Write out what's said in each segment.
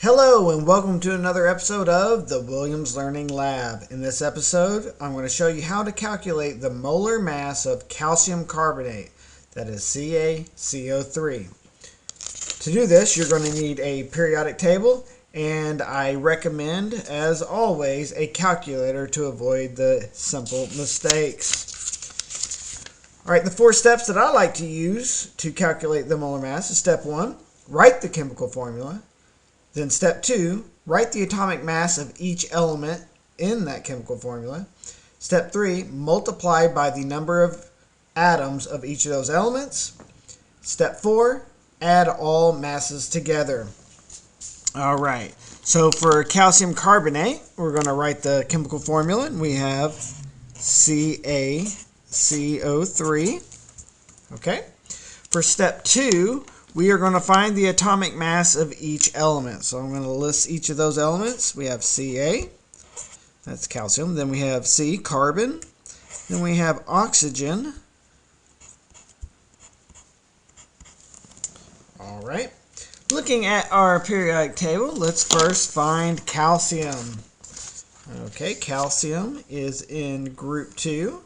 Hello and welcome to another episode of the Williams Learning Lab. In this episode, I'm going to show you how to calculate the molar mass of calcium carbonate, that is CaCO₃. To do this, you're going to need a periodic table, and I recommend, as always, a calculator to avoid the simple mistakes. Alright, the 4 steps that I like to use to calculate the molar mass is step 1, write the chemical formula. Then step 2, write the atomic mass of each element in that chemical formula. Step 3, multiply by the number of atoms of each of those elements. Step 4, add all masses together. Alright, so for calcium carbonate, we're going to write the chemical formula. And we have CaCO₃. Okay. For step 2, we are going to find the atomic mass of each element. So I'm going to list each of those elements. We have Ca, that's calcium. Then we have C, carbon. Then we have oxygen. All right. Looking at our periodic table, let's first find calcium. Okay, calcium is in group 2.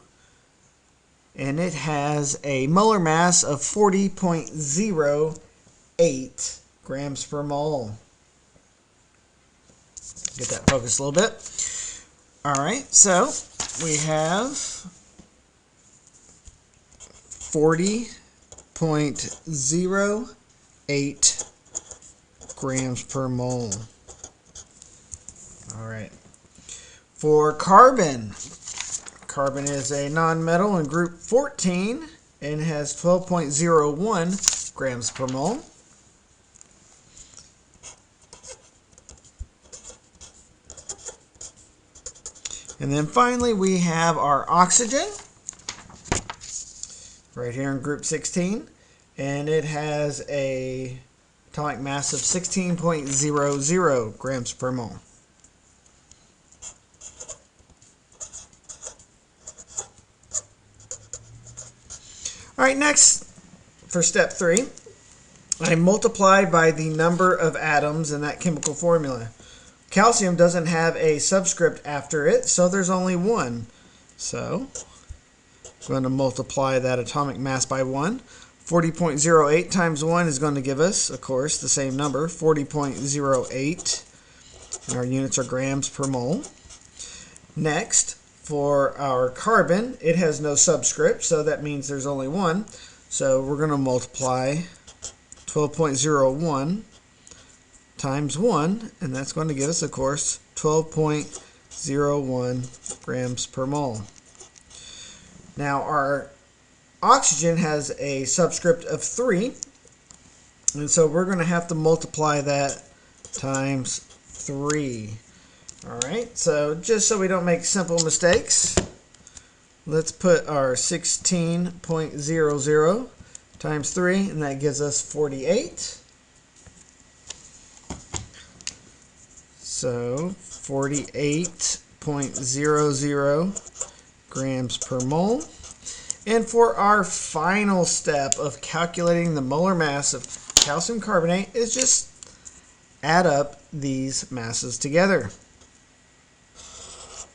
And it has a molar mass of 40.08 grams per mole. Get that focused a little bit. Alright, so we have 40.08 grams per mole. Alright. For carbon, carbon is a nonmetal in group 14 and has 12.01 grams per mole. And then finally we have our oxygen right here in group 16, and it has a atomic mass of 16.00 grams per mole. Alright, next, for step 3, I multiply by the number of atoms in that chemical formula. Calcium doesn't have a subscript after it, so there's only 1. So, I'm going to multiply that atomic mass by 1. 40.08 times 1 is going to give us, of course, the same number, 40.08. And our units are grams per mole. Next, for our carbon, it has no subscript, so that means there's only 1. So we're going to multiply 12.01 times 1, and that's going to give us, of course, 12.01 grams per mole. Now our oxygen has a subscript of 3, and so we're going to have to multiply that times 3. Alright, so just so we don't make simple mistakes, let's put our 16.00 times 3, and that gives us 48. So 48.00 grams per mole. And for our final step of calculating the molar mass of calcium carbonate is just add up these masses together.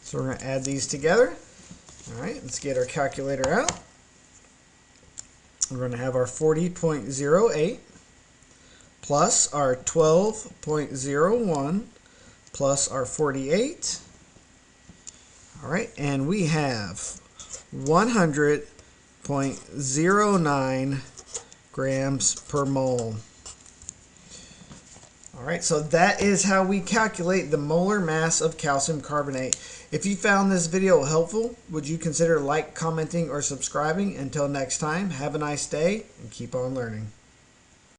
So we're going to add these together. Alright, let's get our calculator out. We're going to have our 40.08 plus our 12.01 plus our 48. Alright, and we have 100.09 grams per mole. Alright, so that is how we calculate the molar mass of calcium carbonate. If you found this video helpful, would you consider commenting, or subscribing? Until next time, have a nice day and keep on learning.